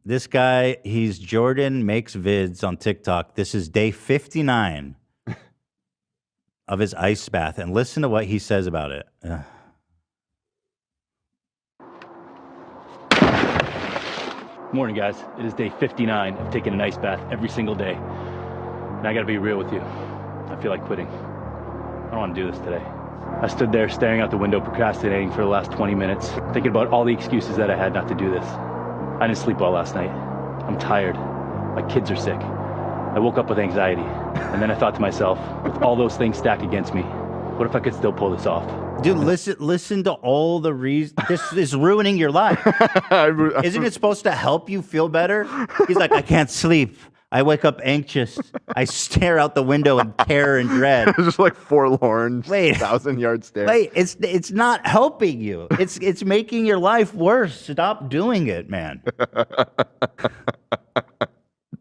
This guy, he's Jordan makes vids on TikTok. This is day 59 of his ice bath. And listen to what he says about it. Morning, guys. It is day 59 of taking an ice bath every single day. And I gotta be real with you. I feel like quitting. I don't want to do this today. I stood there staring out the window, procrastinating for the last 20 minutes, thinking about all the excuses that I had not to do this. I didn't sleep well last night. I'm tired. My kids are sick. I woke up with anxiety. And then I thought to myself, with all those things stacked against me, what if I could still pull this off? Dude, listen to all the reasons. This is ruining your life. Isn't it supposed to help you feel better? He's like, I can't sleep. I wake up anxious. I stare out the window in terror and dread. It's just like forlorn, wait, 1,000-yard stare. Wait, it's not helping you. It's making your life worse. Stop doing it, man.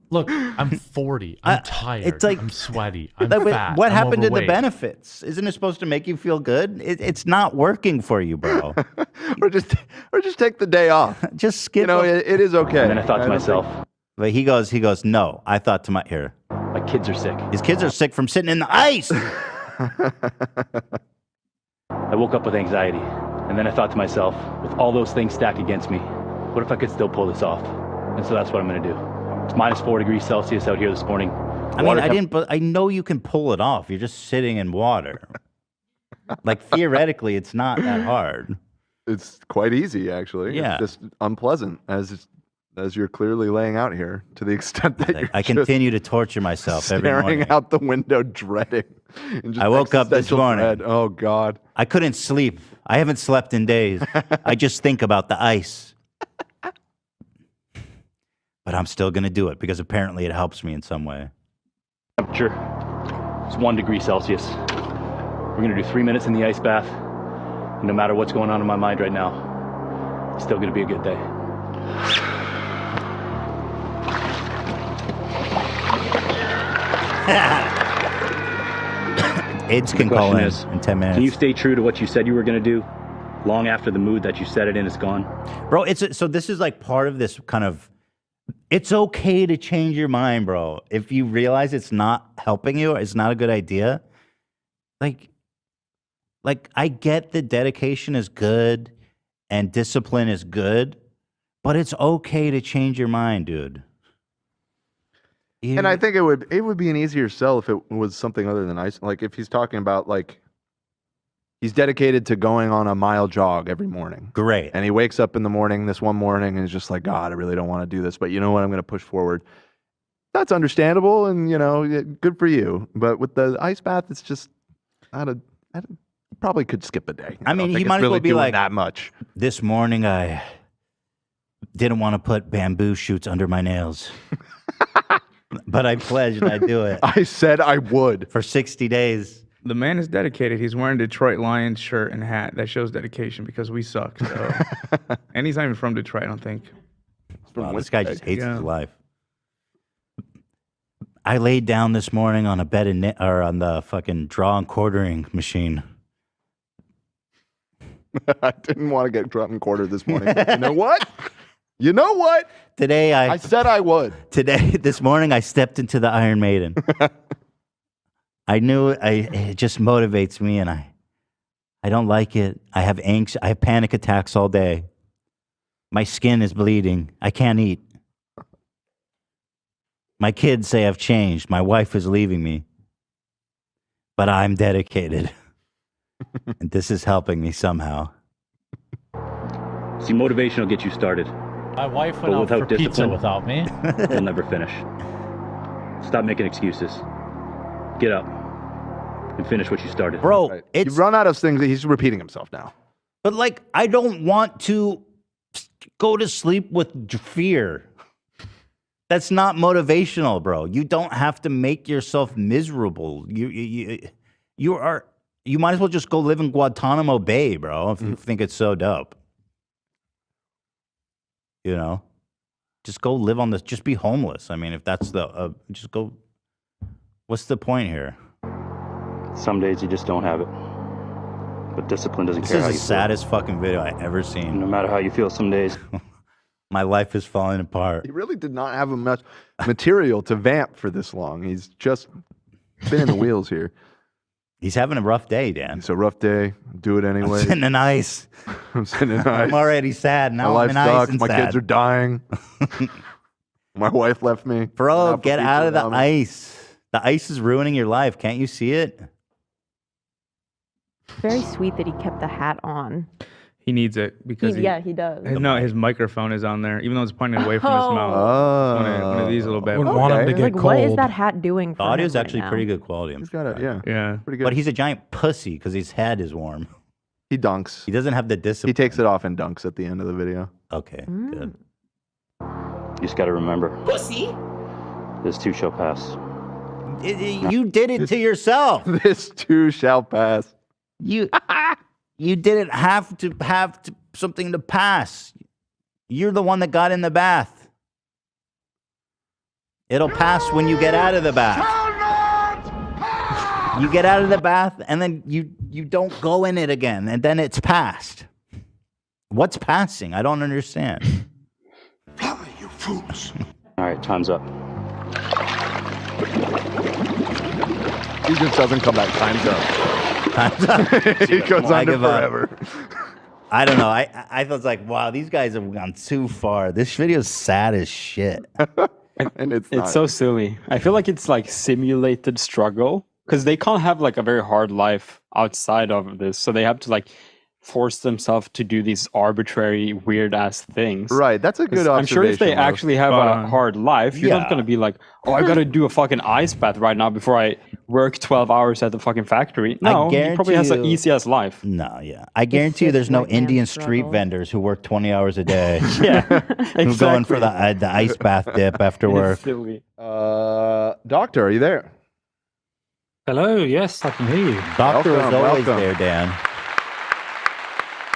Look, I'm 40. I'm tired. It's like, I'm sweaty. I'm like, fat. What I'm happened overweight. to the benefits? Isn't it supposed to make you feel good? It's not working for you, bro. or just take the day off. Just skip. You know, it is okay. And then I thought to myself, but he goes, no. I thought to my kids are sick. His kids are sick from sitting in the ice. I woke up with anxiety. And then I thought to myself, with all those things stacked against me, what if I could still pull this off? And so that's what I'm going to do. It's minus 4 degrees Celsius out here this morning. But I know you can pull it off. You're just sitting in water. Like, theoretically, it's not that hard. It's quite easy, actually. Yeah. It's just unpleasant, as you're clearly laying out here, to the extent that you're I continue to torture myself every morning. Staring out the window, dreading. I woke up this morning. Dread. Oh, God. I couldn't sleep. I haven't slept in days. I just think about the ice. But I'm still going to do it because apparently it helps me in some way. Temperature is 1 degree Celsius. We're going to do 3 minutes in the ice bath. And no matter what's going on in my mind right now, it's still going to be a good day. Idz can call in 10 minutes. Can you stay true to what you said you were going to do long after the mood that you said it in is gone? Bro, so this is like part of this kind of, it's okay to change your mind, bro. If you realize it's not helping you, or it's not a good idea. Like I get that dedication is good and discipline is good, but it's okay to change your mind, dude. And I think it would be an easier sell if it was something other than ice. Like if he's talking about like he's dedicated to going on a mile jog every morning. Great. And he wakes up in the morning, this one morning, and is just like, God, I really don't want to do this, but you know what? I'm going to push forward. That's understandable, and you know, good for you. But with the ice bath, it's just probably could skip a day. I mean, he might as well be like that much. This morning, I didn't want to put bamboo shoots under my nails. But I pledged I'd do it. I said I would. For 60 days. The man is dedicated. He's wearing a Detroit Lions shirt and hat. That shows dedication because we suck. So. And he's not even from Detroit, I don't think. Wow, this guy just hates his life. I laid down this morning on a bed on the fucking draw and quartering machine. I didn't want to get drawn and quartered this morning. You know what? You know what? Today I said I would. This morning I stepped into the Iron Maiden. I knew it just motivates me, and I don't like it. I have panic attacks all day. My skin is bleeding. I can't eat. My kids say I've changed. My wife is leaving me. But I'm dedicated. And this is helping me somehow. See, motivation will get you started. My wife went out for pizza without me. You'll never finish. Stop making excuses. Get up and finish what you started. Bro, right. You've run out of things. He's repeating himself now. But like, I don't want to go to sleep with fear. That's not motivational, bro. You don't have to make yourself miserable. You might as well just go live in Guantanamo Bay, bro, if you think it's so dope. You know, just go live on this. Just be homeless. I mean, if that's just go. What's the point here? Some days you just don't have it. But discipline doesn't care how you feel. This is the saddest fucking video I ever seen. No matter how you feel some days. My life is falling apart. He really did not have much material to vamp for this long. He's just spinning the wheels here. He's having a rough day, Dan. It's a rough day. Do it anyway. I'm sitting in ice. I'm sitting in ice. I'm already sad. Now My life I'm in ice sucks. and My sad. kids are dying. My wife left me. Bro, Now get people out of the around me. ice. The ice is ruining your life. Can't you see it? Very sweet that he kept the hat on. He needs it because Yeah, he does. No, his microphone is on there, even though it's pointed away from his mouth. Oh. One of these little bad Wouldn't boys. want him to Okay. get Like, cold. what is that hat doing for The audio's him right actually now? pretty good quality. He's got it. Yeah. Yeah. Pretty good. But he's a giant pussy because his head is warm. He dunks. He doesn't have the discipline. He takes it off and dunks at the end of the video. Okay, good. You just got to remember. Pussy. This too shall pass. You did it to yourself. This too shall pass. You didn't have to something to pass. You're the one that got in the bath. It'll pass when you get out of the bath. You get out of the bath and then you don't go in it again and then it's passed. What's passing? I don't understand. You fools. All right, time's up. He just doesn't come back. Time's up. He goes I on to give up. forever. I don't know. I was like, wow, these guys have gone too far. This video's sad as shit. And it's It's so silly. I feel like it's like simulated struggle because they can't have like a very hard life outside of this. So they have to like force themselves to do these arbitrary, weird ass things. right. That's a good 'Cause observation. I'm sure if they Rose. actually have Spot a on. hard life, you're Yeah. not going to be like, oh, I got to do a fucking ice bath right now before I work 12 hours at the fucking factory. No, he probably has an guarantee you- easy ass life. No, yeah. I guarantee you there's no white man Indian street struggle. vendors who work 20 hours a day. Yeah, Who going for the ice bath dip after work. It's silly. Doctor, are you there? Hello, yes, I can hear you. Doctor is Welcome, always welcome. there, Dan.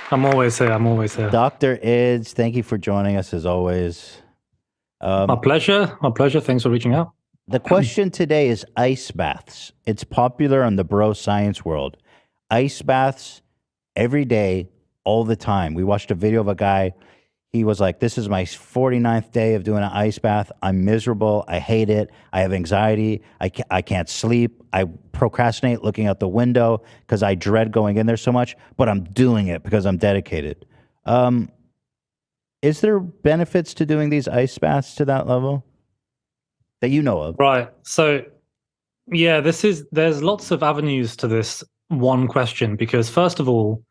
I'm always here. I'm always here. Dr. Idz, thank you for joining us as always. My pleasure. My pleasure. Thanks for reaching out. The question today is ice baths. It's popular in the bro science world. Ice baths every day, all the time. We watched a video of a guy. He was like, this is my 49th day of doing an ice bath. I'm miserable. I hate it. I have anxiety. I can't sleep. I procrastinate looking out the window because I dread going in there so much, but I'm doing it because I'm dedicated. Is there benefits to doing these ice baths to that level that you know of? Right. So, yeah, there's lots of avenues to this one question because, first of all,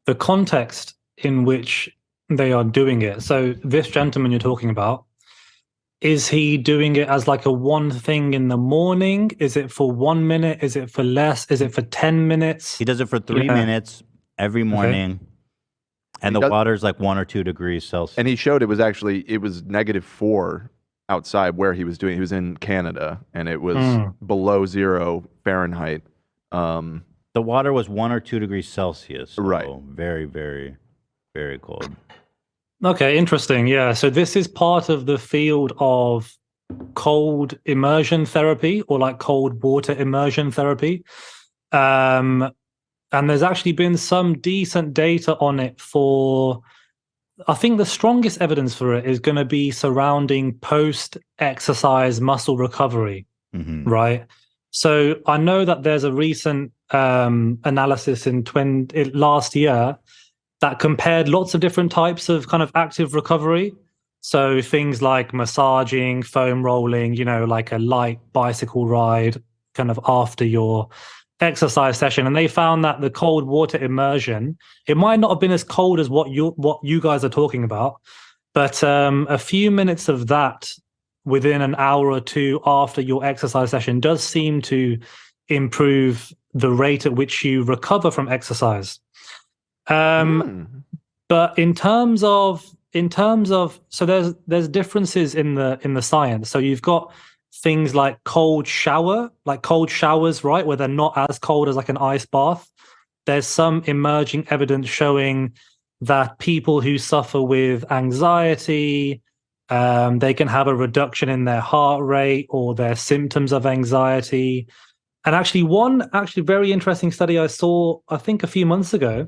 the context in which they are doing it. So, this gentleman you're talking about, is he doing it as like a one thing in the morning? Is it for 1 minute? Is it for less? Is it for 10 minutes? He does it for 3 Yeah. minutes every morning. And He the does- water's like 1 or 2 degrees Celsius. And he showed it was -4 outside where he was doing. He was in Canada, and it was below 0 Fahrenheit. The water was 1 or 2 degrees Celsius. So Right. Very, very, very cold. Okay, interesting. Yeah. So this is part of the field of cold immersion therapy or like cold water immersion therapy. And there's actually been some decent data on it for, I think the strongest evidence for it is going to be surrounding post-exercise muscle recovery, right? So I know that there's a recent analysis in last year that compared lots of different types of kind of active recovery. So things like massaging, foam rolling, like a light bicycle ride kind of after your exercise session. And they found that the cold water immersion, it might not have been as cold as what you guys are talking about, but a few minutes of that within an hour or two after your exercise session does seem to improve the rate at which you recover from exercise. But in terms of so there's differences in the science. So you've got things like cold showers, right, where they're not as cold as like an ice bath. There's some emerging evidence showing that people who suffer with anxiety, they can have a reduction in their heart rate or their symptoms of anxiety. And actually, one very interesting study I saw, I think a few months ago,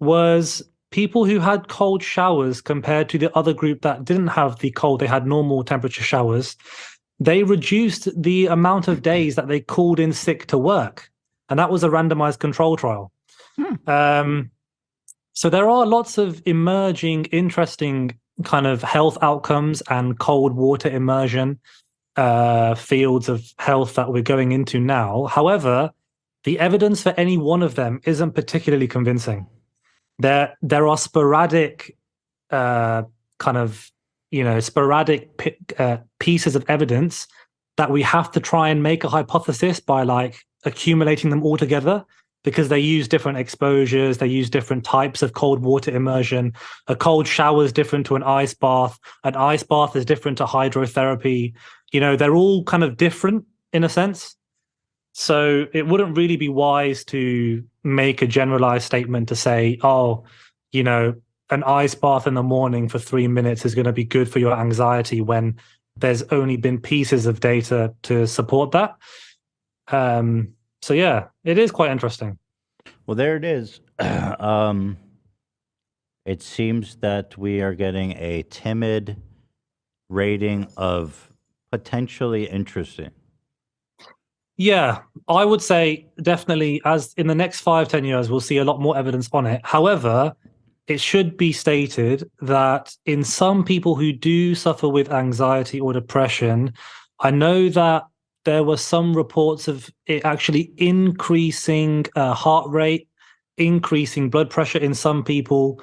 was people who had cold showers compared to the other group that didn't have the cold, they had normal temperature showers, they reduced the amount of days that they called in sick to work. And that was a randomized control trial. So there are lots of emerging, interesting kind of health outcomes and cold water immersion fields of health that we're going into now. However, the evidence for any one of them isn't particularly convincing. There are sporadic sporadic pieces of evidence that we have to try and make a hypothesis by like accumulating them all together, because they use different exposures, they use different types of cold water immersion. A cold shower is different to an ice bath is different to hydrotherapy. You know, they're all kind of different in a sense. So it wouldn't really be wise to make a generalized statement to say, oh, you know, an ice bath in the morning for 3 minutes is going to be good for your anxiety, when there's only been pieces of data to support that. So yeah, it is quite interesting. Well, there it is. It seems that we are getting a timid rating of potentially interesting. Yeah, I would say definitely, as in the next 5-10 years, we'll see a lot more evidence on it. However, it should be stated that in some people who do suffer with anxiety or depression, I know that there were some reports of it actually increasing heart rate, increasing blood pressure in some people.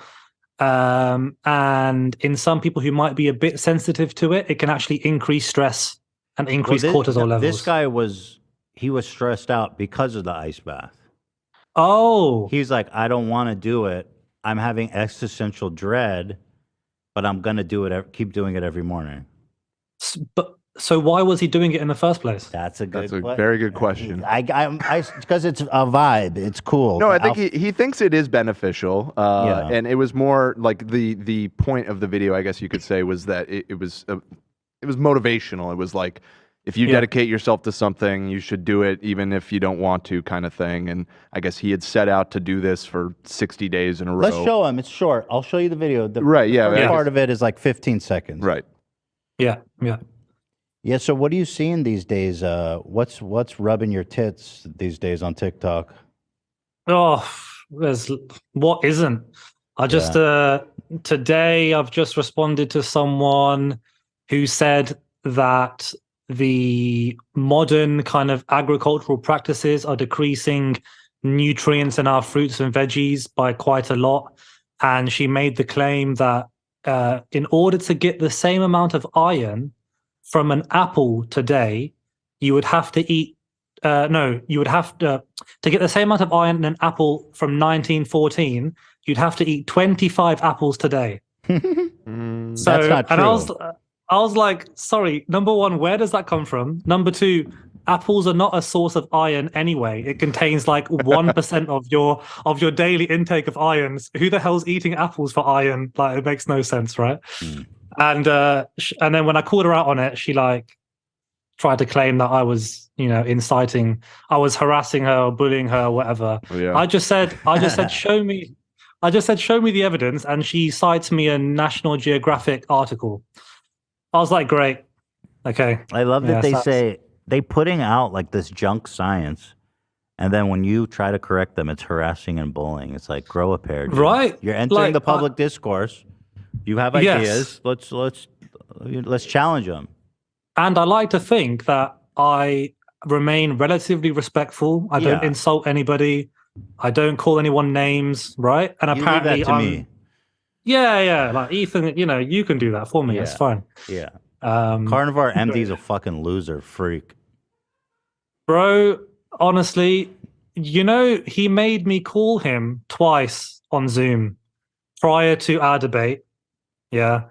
And in some people who might be a bit sensitive to it, it can actually increase stress and increase cortisol levels. This guy was stressed out because of the ice bath. Oh. He's like, I don't want to do it. I'm having existential dread, but I'm going to do it. Keep doing it every morning. So why was he doing it in the first place? That's a very good question. Because it's a vibe. It's cool. No, I think he thinks it is beneficial. And it was more like the point of the video, I guess you could say, was that it was motivational. It was like, if you dedicate yourself to something, you should do it even if you don't want to, kind of thing. And I guess he had set out to do this for 60 days in a row. Let's show him. It's short. I'll show you the video. The first part of it is like 15 seconds. Right. Yeah. Yeah. So what are you seeing these days? What's rubbing your tits these days on TikTok? Oh, what isn't? I just today I've just responded to someone who said that the modern kind of agricultural practices are decreasing nutrients in our fruits and veggies by quite a lot. And she made the claim that in order to get the same amount of iron from an apple today, you would have to eat to get the same amount of iron in an apple from 1914, you'd have to eat 25 apples today. That's not true. And I was like, sorry, number one, where does that come from? Number two, apples are not a source of iron anyway. It contains like 1% of your daily intake of irons. Who the hell's eating apples for iron? Like, it makes no sense, right? And then when I called her out on it, she like tried to claim that I was, inciting, I was harassing her or bullying her or whatever. Oh, yeah. I just said, show me the evidence, and she cites me a National Geographic article. I was like, great. Okay. I love that they putting out like this junk science, and then when you try to correct them, it's harassing and bullying. It's like, grow a pair. Dude. Right. You're entering the public discourse. You have ideas. Let's challenge them. And I like to think that I remain relatively respectful. I don't insult anybody. I don't call anyone names, right? And apparently leave that to me. Yeah. Like, Ethan, you can do that for me. It's fine. Yeah. Carnivore MD's a fucking loser freak. Bro, honestly, he made me call him twice on Zoom prior to our debate. Yeah.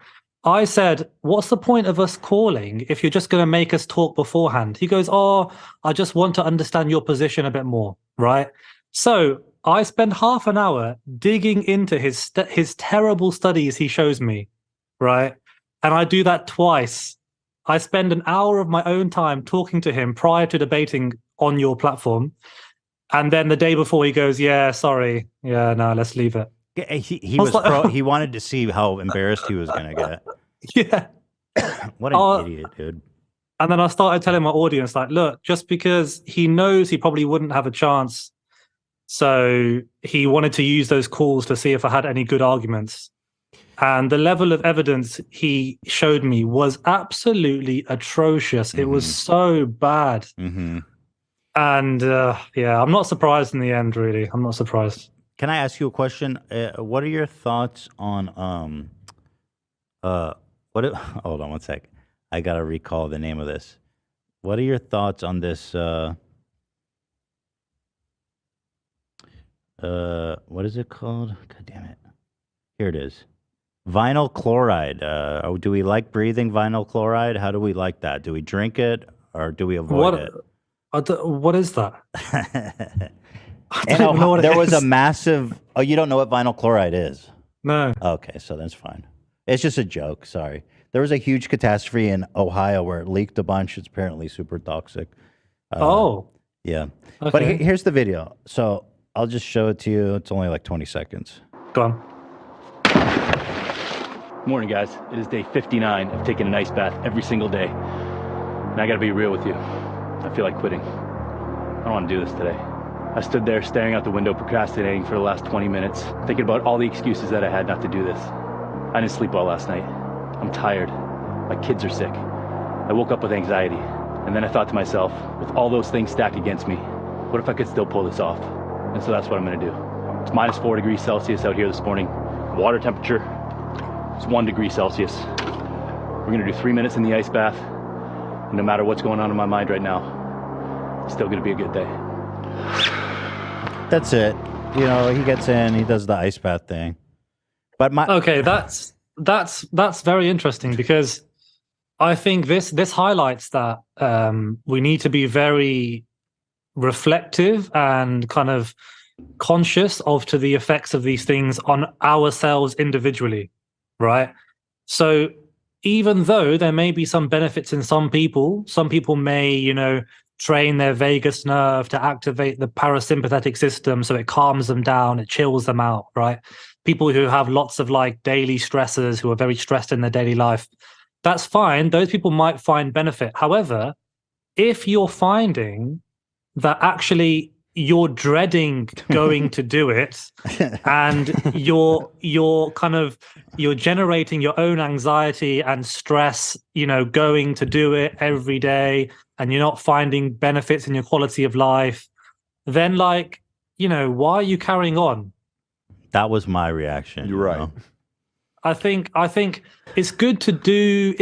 I said, what's the point of us calling if you're just going to make us talk beforehand? He goes, oh, I just want to understand your position a bit more, right? So I spend half an hour digging into his terrible studies he shows me, right? And I do that twice. I spend an hour of my own time talking to him prior to debating on your platform. And then the day before he goes, yeah, sorry. Yeah, no, let's leave it. He was was like- he wanted to see how embarrassed he was gonna get. Yeah. What an idiot, dude. And then I started telling my audience, like, look, just because he knows he probably wouldn't have a chance, so he wanted to use those calls to see if I had any good arguments. And the level of evidence he showed me was absolutely atrocious. It was so bad. And yeah, I'm not surprised in the end, really. I'm not surprised. Can I ask you a question? What are your thoughts on hold on one sec. I gotta recall the name of this. What are your thoughts on this? What is it called? God damn it! Here it is. Vinyl chloride. Do we like breathing vinyl chloride? How do we like that? Do we drink it or do we avoid it? What is that? There was a massive. Oh, you don't know what vinyl chloride is? No. Okay, so that's fine. It's just a joke. Sorry. There was a huge catastrophe in Ohio where it leaked a bunch. It's apparently super toxic. Yeah. Okay. But here's the video. So I'll just show it to you. It's only like 20 seconds. Go on. Morning, guys. It is day 59 of taking an ice bath every single day. And I gotta be real with you. I feel like quitting. I don't want to do this today. I stood there staring out the window, procrastinating for the last 20 minutes, thinking about all the excuses that I had not to do this. I didn't sleep well last night. I'm tired. My kids are sick. I woke up with anxiety. And then I thought to myself, with all those things stacked against me, what if I could still pull this off? And so that's what I'm gonna do. It's minus 4 degrees Celsius out here this morning. Water temperature is 1 degree Celsius. We're gonna do 3 minutes in the ice bath. And no matter what's going on in my mind right now, it's still gonna be a good day. That's it. You know, he gets in, he does the ice bath thing. But okay, that's very interesting because I think this highlights that we need to be very reflective and kind of conscious of to the effects of these things on ourselves individually, right? So even though there may be some benefits in some people may, train their vagus nerve to activate the parasympathetic system so it calms them down, it chills them out, right? People who have lots of like daily stressors, who are very stressed in their daily life, that's fine. Those people might find benefit. However, if you're finding that actually you're dreading going to do it and you're generating your own anxiety and stress, going to do it every day, and you're not finding benefits in your quality of life, then why are you carrying on? That was my reaction. You're right. I think it's good to do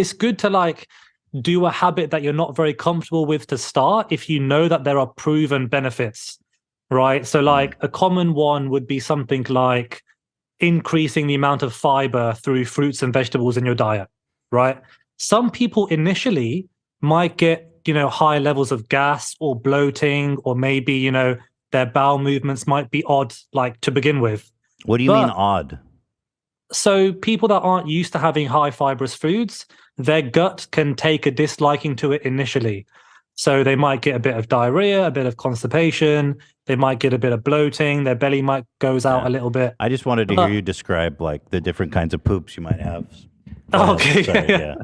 a habit that you're not very comfortable with to start if you know that there are proven benefits, right? So a common one would be something like increasing the amount of fiber through fruits and vegetables in your diet, right? Some people initially might get, high levels of gas or bloating, or maybe, their bowel movements might be odd, to begin with. What do you mean odd? So people that aren't used to having high fibrous foods, their gut can take a disliking to it initially. So they might get a bit of diarrhea, a bit of constipation, they might get a bit of bloating, their belly might goes out a little bit. I just wanted to hear you describe the different kinds of poops you might have. Okay. Sorry,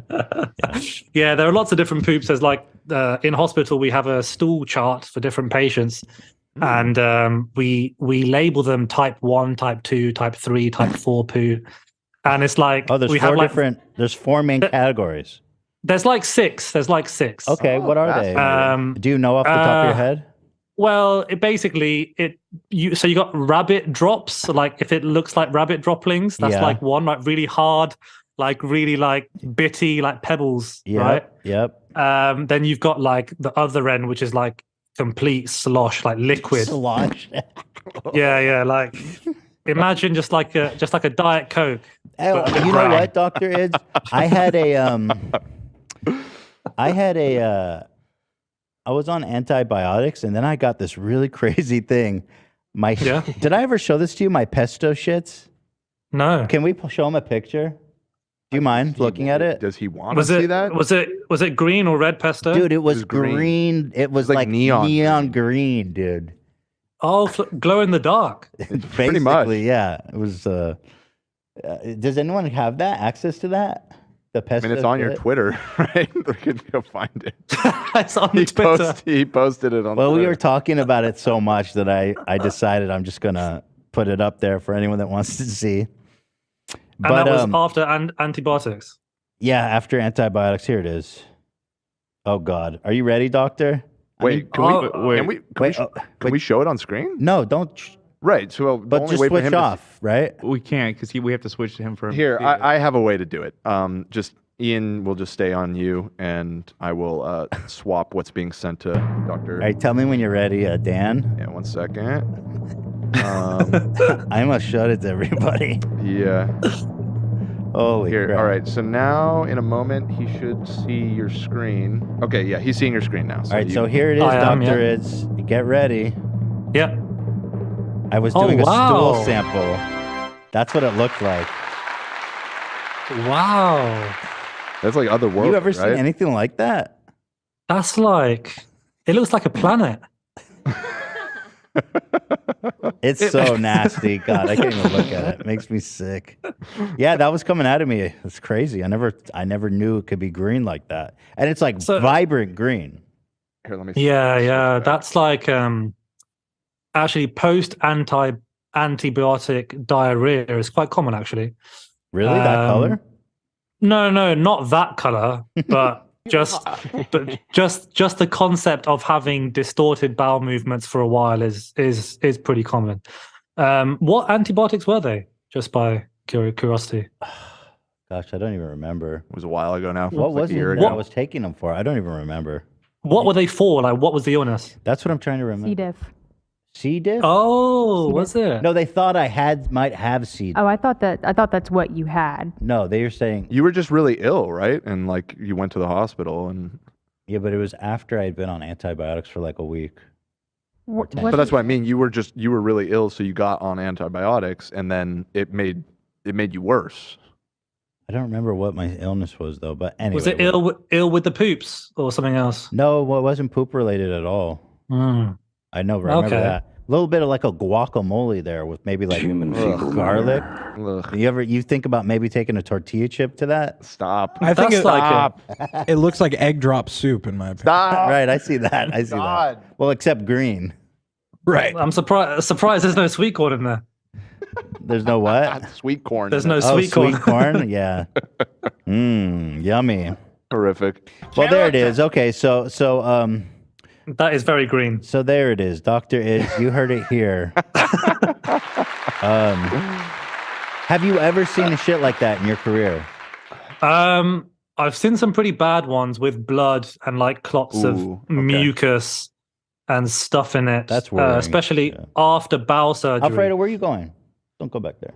Yeah, there are lots of different poops. There's in hospital, we have a stool chart for different patients. And we label them type 1, type 2, type 3, type 4 poo. And it's there's 4 main categories. There's six. Okay, what are they? Do you know off the top of your head? Well, you got rabbit drops. So if it looks like rabbit droplings, that's one, really hard, really bitty, pebbles, right? Yep. Then you've got the other end, which is complete slosh, liquid slosh. Yeah. Imagine just like a Diet Coke. You know what, Dr. Idz? I was on antibiotics, and then I got this really crazy thing. Did I ever show this to you? My pesto shits? No. Can we show him a picture? Do you mind looking at it? Does he want to see that? Was it green or red pesto? Dude, it was green. It was like neon green, dude. Oh, glow in the dark. Pretty much. Basically, yeah. It was. Does anyone have that access to that? The I mean, it's on your Twitter, right? They can go find it. It's on Twitter. He posted it on Well, Twitter. we were talking about it so much that I decided I'm just gonna put it up there for anyone that wants to see. And that was after antibiotics. Yeah, after antibiotics. Here it is. Oh God, are you ready, doctor? Wait, can we show it on screen? No, don't. Right. So, but only just wait for switch him to off, right? We can't because we have to switch to him for Here, I have a way to do it. Just Ian will just stay on you, and I will swap what's being sent to Doctor. All right, tell me when you're ready, Dan. Yeah, 1 second. I must shut it to everybody. Yeah. Holy Here. crap. All right. So now, in a moment, he should see your screen. Okay. Yeah, he's seeing your screen now. All right. So here it is, Doctor Idz. Get ready. Yep. I was doing a stool sample. That's what it looked like. Wow. That's like otherworldly. You ever seen anything like that? That's like, it looks like a planet. It's so nasty. God, I can't even look at it. It makes me sick. Yeah, that was coming out of me. It's crazy. I never knew it could be green like that. And it's like vibrant green. Here, let me see. Yeah. That's like actually post antibiotic diarrhea is quite common actually. Really? That color? No, not that color, but just the concept of having distorted bowel movements for a while is pretty common. What antibiotics were they? Just by curiosity. Gosh, I don't even remember. It was a while ago now. What was like it I was taking them for? I don't even remember. What were they for? Like, what was the illness? That's what I'm trying to remember. C. diff. C. diff? Oh, was it? No, they thought I might have C. diff. Oh, I thought that's what you had. No, they were saying you were just really ill, right? And like you went to the hospital and. Yeah, but it was after I'd been on antibiotics for like a week. But that's what I mean. You were really ill, so you got on antibiotics, and then it made you worse. I don't remember what my illness was though, but anyway. Was it ill with the poops or something else? No, well, it wasn't poop related at all. I know, remember that. A little bit of like a guacamole there with maybe like garlic. You think about maybe taking a tortilla chip to that? Stop. I think it looks like egg drop soup in my opinion. Stop. Right, I see that. I see that. Well, except green. Right. I'm surprised there's no sweet corn in there. There's no what? Sweet corn. There's no sweet corn. Sweet corn? Yeah. Yummy. Horrific. Well, there it is. Okay, so that is very green. So there it is. Dr. Idz, you heard it here. Have you ever seen a shit like that in your career? I've seen some pretty bad ones with blood and like clots of mucus and stuff in it. That's worrying. Especially after bowel surgery. Alfredo, where are you going? Don't go back there.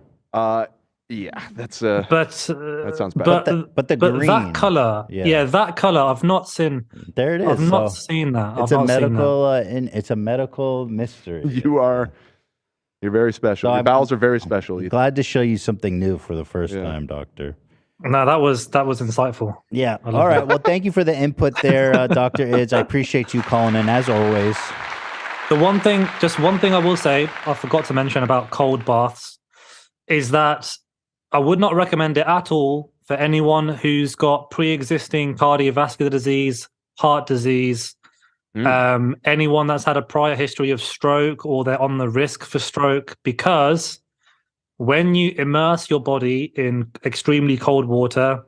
Yeah, that's but that sounds bad. But the green, that color, that color, I've not seen. There it is. I've not seen that. It's a medical. It's a medical mystery. You're very special. So Your bowels are very special. I'm glad to show you something new for the first time, Doctor. No, that was insightful. Yeah. All right. Well, thank you for the input there, Dr. Idz. I appreciate you calling in as always. One thing I will say, I forgot to mention about cold baths, is that I would not recommend it at all for anyone who's got pre-existing cardiovascular disease, heart disease, anyone that's had a prior history of stroke or they're on the risk for stroke, because when you immerse your body in extremely cold water,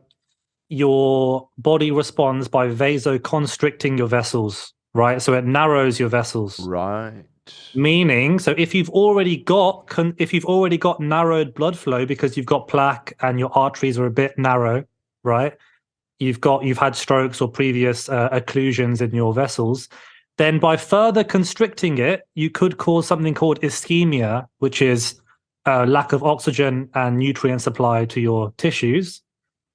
your body responds by vasoconstricting your vessels, right? So it narrows your vessels. Right. Meaning, so if you've already got narrowed blood flow because you've got plaque and your arteries are a bit narrow, right? You've had strokes or previous occlusions in your vessels. Then by further constricting it, you could cause something called ischemia, which is lack of oxygen and nutrient supply to your tissues.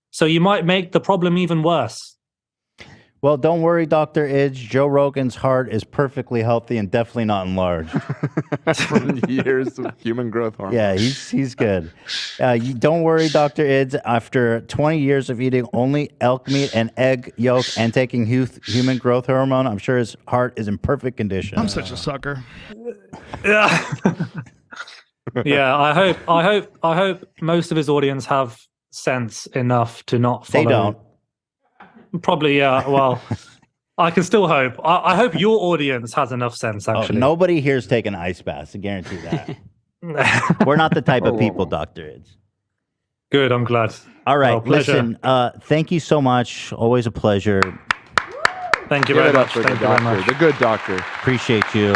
So you might make the problem even worse. Well, don't worry, Dr. Idz. Joe Rogan's heart is perfectly healthy and definitely not enlarged. From years of human growth hormone. Yeah, he's good. You don't worry, Dr. Idz. After 20 years of eating only elk meat and egg yolk and taking human growth hormone, I'm sure his heart is in perfect condition. I'm such a sucker. Yeah. Yeah, I hope most of his audience have sense enough to not follow. They don't. Probably, yeah. Well, I can still hope. I hope your audience has enough sense, actually. Nobody here's taking ice baths. I guarantee that. We're not the type of people, Dr. Idz. Good, I'm glad. All right, pleasure. listen, thank you so much. Always a pleasure. Thank you Give very it up much. for Thank the you very doctor, much. the good doctor. Appreciate you.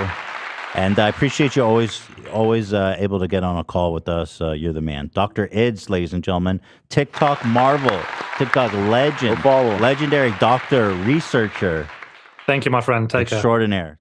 And I appreciate you always able to get on a call with us. You're the man. Dr. Idz, ladies and gentlemen. TikTok marvel. TikTok legend. Legendary doctor, researcher. Thank you, my friend. Take care. Extraordinaire.